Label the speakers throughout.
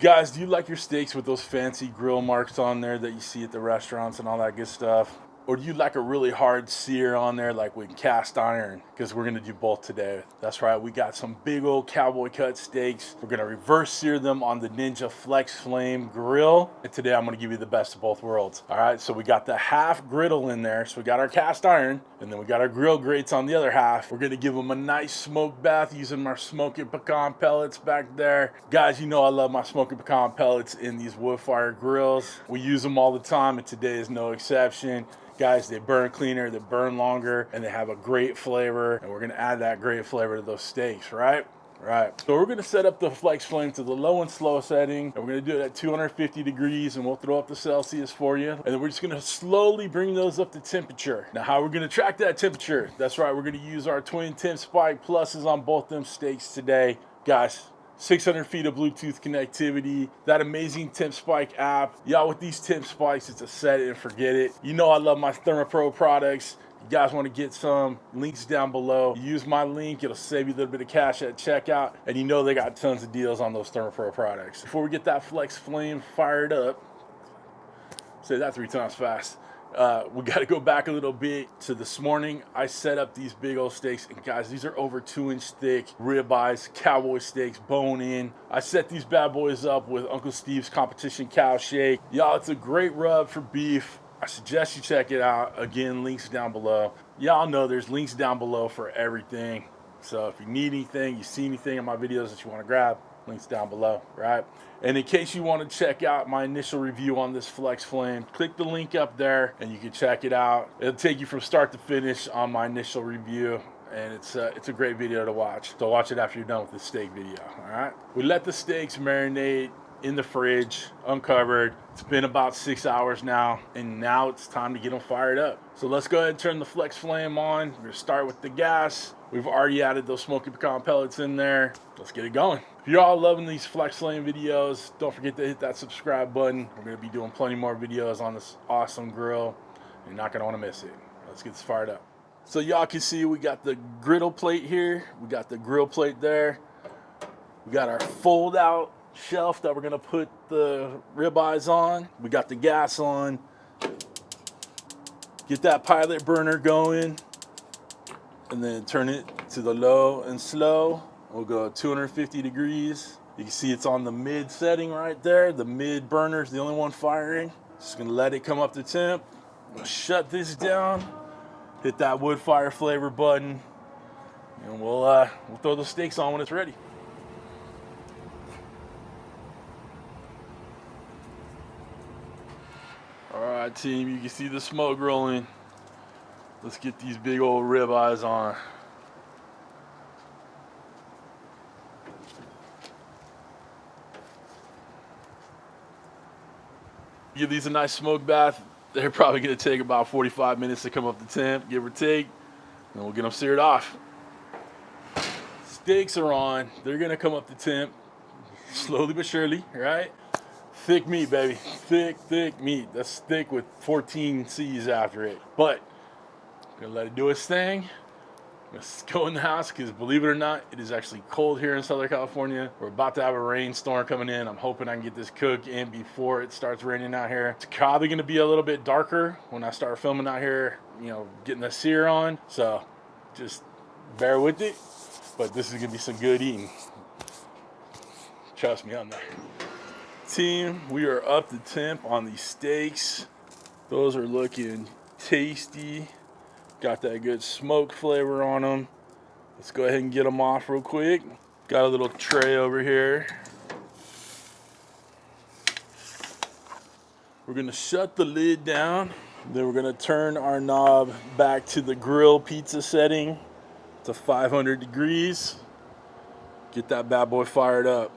Speaker 1: Guys, do you like your steaks with those fancy grill marks on there that you see at the restaurants and all that good stuff? Or do you like a really hard sear on there like with cast iron? Because we're gonna do both today. That's right, we got some big old cowboy cut steaks. We're gonna reverse sear them on the Ninja FlexFlame Grill. And today I'm gonna give you the best of both worlds. All right, so we got the half griddle in there. So we got our cast iron, and then we got our grill grates on the other half. We're gonna give them a nice smoke bath using our Smokin pecan pellets back there. Guys, you know I love my Smokin pecan pellets in these wood fire grills. We use them all the time, and today is no exception. Guys, they burn cleaner, they burn longer, and they have a great flavor, and we're gonna add that great flavor to those steaks, right? Right. So we're gonna set up the FlexFlame to the low and slow setting, and we're gonna do it at 250 degrees, and we'll throw up the Celsius for you. And then we're just gonna slowly bring those up to temperature. Now, how we're gonna track that temperature? That's right, we're gonna use our twin temp spike pluses on both them steaks today. Guys, 600 feet of Bluetooth connectivity, that amazing Temp Spike app. Y'all, with these Temp Spikes, it's a set it and forget it. You know I love my ThermoPro products. You guys want to get some, links down below. Use my link, it'll save you a little bit of cash at checkout, and you know they got tons of deals on those ThermoPro products. Before we get that FlexFlame fired up, say that 3 times fast. We got to go back a little bit to this morning. I set up these big old steaks, and guys, these are over 2-inch thick ribeyes, cowboy steaks, bone in. I set these bad boys up with Uncle Steve's Competition Cow Shake. Y'all, it's a great rub for beef. I suggest you check it out. Again, links down below. Y'all know there's links down below for everything. So if you need anything, you see anything in my videos that you want to grab, links down below, right? And in case you want to check out my initial review on this FlexFlame, click the link up there and you can check it out. It'll take you from start to finish on my initial review, and it's a great video to watch. So watch it after you're done with the steak video, all right? We let the steaks marinate in the fridge, uncovered. It's been about 6 hours now, and now it's time to get them fired up. So let's go ahead and turn the FlexFlame on. We're gonna start with the gas. We've already added those Smokin pecan pellets in there. Let's get it going. If you're all loving these FlexFlame videos, don't forget to hit that subscribe button. We're gonna be doing plenty more videos on this awesome grill. You're not gonna wanna miss it. Let's get this fired up. So y'all can see we got the griddle plate here. We got the grill plate there. We got our fold out shelf that we're gonna put the ribeyes on. We got the gas on. Get that pilot burner going, and then turn it to the low and slow. We'll go 250 degrees. You can see it's on the mid setting right there. The mid burner is the only one firing. Just gonna let it come up to temp. I'm gonna shut this down. Hit that wood fire flavor button, and we'll throw the steaks on when it's ready. All right, team, you can see the smoke rolling. Let's get these big old ribeyes on. Give these a nice smoke bath. They're probably gonna take about 45 minutes to come up to temp, give or take, and we'll get them seared off. Steaks are on. They're gonna come up to temp, slowly but surely, right? Thick meat, baby. Thick meat. That's thick with 14 C's after it. But I'm gonna let it do its thing. Let's go in the house, because believe it or not, it is actually cold here in Southern California. We're about to have a rainstorm coming in. I'm hoping I can get this cooked in before it starts raining out here. It's probably gonna be a little bit darker when I start filming out here, you know, getting the sear on. So just bear with it. But this is gonna be some good eating. Trust me on that. Team, we are up to temp on these steaks. Those are looking tasty. Got that good smoke flavor on them. Let's go ahead and get them off real quick. Got a little tray over here. We're gonna shut the lid down. Then we're gonna turn our knob back to the grill pizza setting to 500 degrees. Get that bad boy fired up.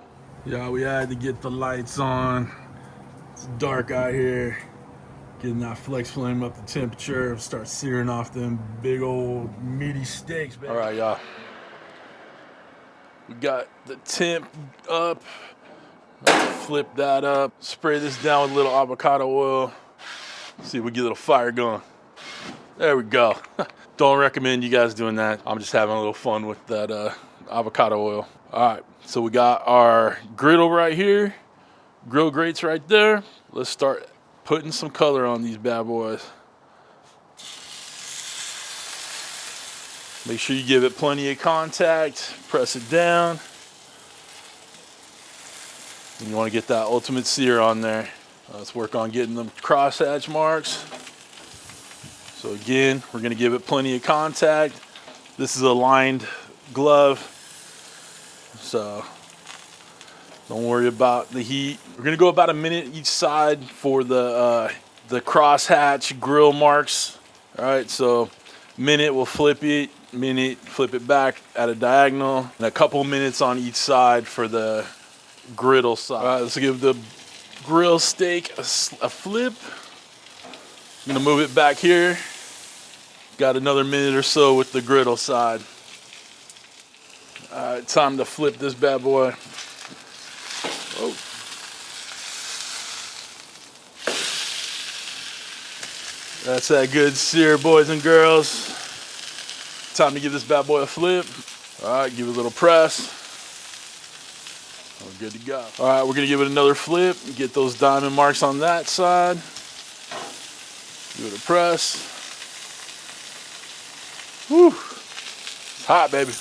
Speaker 1: Yeah, we had to get the lights on. It's dark out here. Getting that FlexFlame up to temperature. Start searing off them big old meaty steaks, baby. All right, y'all. We got the temp up. Flip that up. Spray this down with a little avocado oil. See if we get a little fire going. There we go. Don't recommend you guys doing that. I'm just having a little fun with that avocado oil. All right, so we got our griddle right here. Grill grates right there. Let's start putting some color on these bad boys. Make sure you give it plenty of contact. Press it down. And you want to get that ultimate sear on there. Let's work on getting them crosshatch marks. So again, we're going to give it plenty of contact. This is a lined glove, so don't worry about the heat. We're going to go about a minute each side for the crosshatch grill marks. All right, so minute, we'll flip it, minute, flip it back at a diagonal, and a couple minutes on each side for the griddle side. All right, let's give the grill steak a flip. I'm gonna move it back here. Got another minute or so with the griddle side. All right, time to flip this bad boy. Oh. That's that good sear, boys and girls. Time to give this bad boy a flip. All right, give it a little press. We're good to go. All right, we're gonna give it another flip. Get those diamond marks on that side. Give it a press. Whew, it's hot, baby.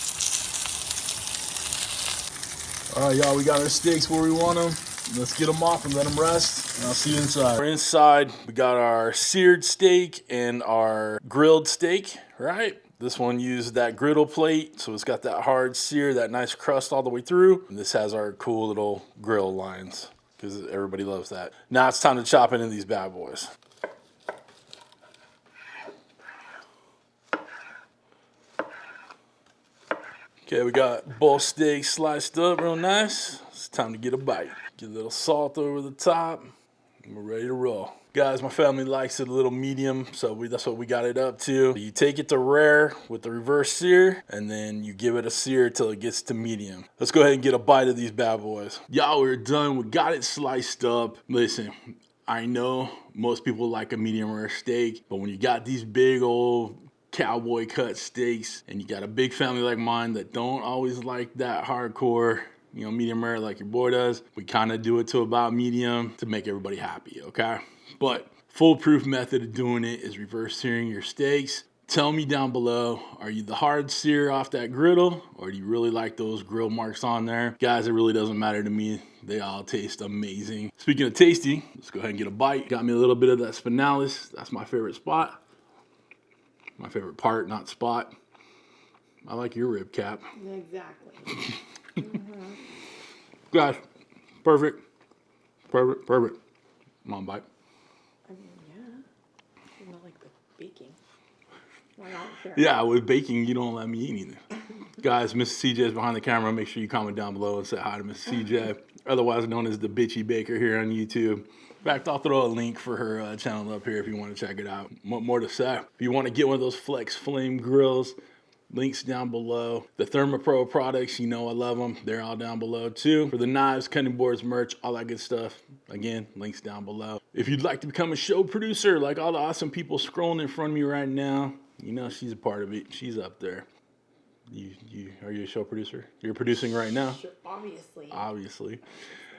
Speaker 1: All right, y'all, we got our steaks where we want them. Let's get them off and let them rest, and I'll see you inside. We're inside, we got our seared steak and our grilled steak, right? This one used that griddle plate, so it's got that hard sear, that nice crust all the way through. And this has our cool little grill lines, because everybody loves that. Now it's time to chop into these bad boys. Okay, we got both steaks sliced up real nice. It's time to get a bite. Get a little salt over the top, and we're ready to roll. Guys, my family likes it a little medium, so that's what we got it up to. You take it to rare with the reverse sear, and then you give it a sear till it gets to medium. Let's go ahead and get a bite of these bad boys. Y'all, we're done. We got it sliced up. Listen, I know most people like a medium rare steak, but when you got these big old cowboy cut steaks and you got a big family like mine that don't always like that hardcore, you know, medium rare like your boy does, we kind of do it to about medium to make everybody happy, okay? But foolproof method of doing it is reverse searing your steaks. Tell me down below, are you the hard sear off that griddle, or do you really like those grill marks on there? Guys, it really doesn't matter to me. They all taste amazing. Speaking of tasty, let's go ahead and get a bite. Got me a little bit of that spinalis. That's my favorite spot. My favorite part, not spot. I like your rib cap.
Speaker 2: Exactly. Mm-hmm.
Speaker 1: Guys, perfect. Perfect, perfect. Come on, bite.
Speaker 2: I mean, yeah. Not like the baking. Well, I don't care.
Speaker 1: Yeah, with baking, you don't let me eat anything. Guys, Mrs. CJ is behind the camera. Make sure you comment down below and say hi to Mrs. CJ, otherwise known as the Bitchy Baker here on YouTube. In fact, I'll throw a link for her channel up here if you want to check it out. More to say. If you want to get one of those FlexFlame grills, links down below. The ThermoPro products, you know I love them. They're all down below too. For the knives, cutting boards, merch, all that good stuff. Again, links down below. If you'd like to become a show producer, like all the awesome people scrolling in front of me right now, you know she's a part of it. She's up there. Are you a show producer? You're producing right now?
Speaker 2: Sure, obviously.
Speaker 1: Obviously.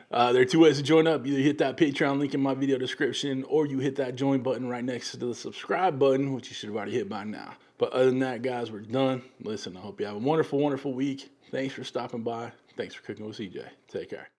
Speaker 1: There are two ways to join up. Either hit that Patreon link in my video description, or you hit that join button right next to the subscribe button, which you should have already hit by now. But other than that, guys, we're done. Listen, I hope you have a wonderful, wonderful week. Thanks for stopping by. Thanks for cooking with CJ. Take care.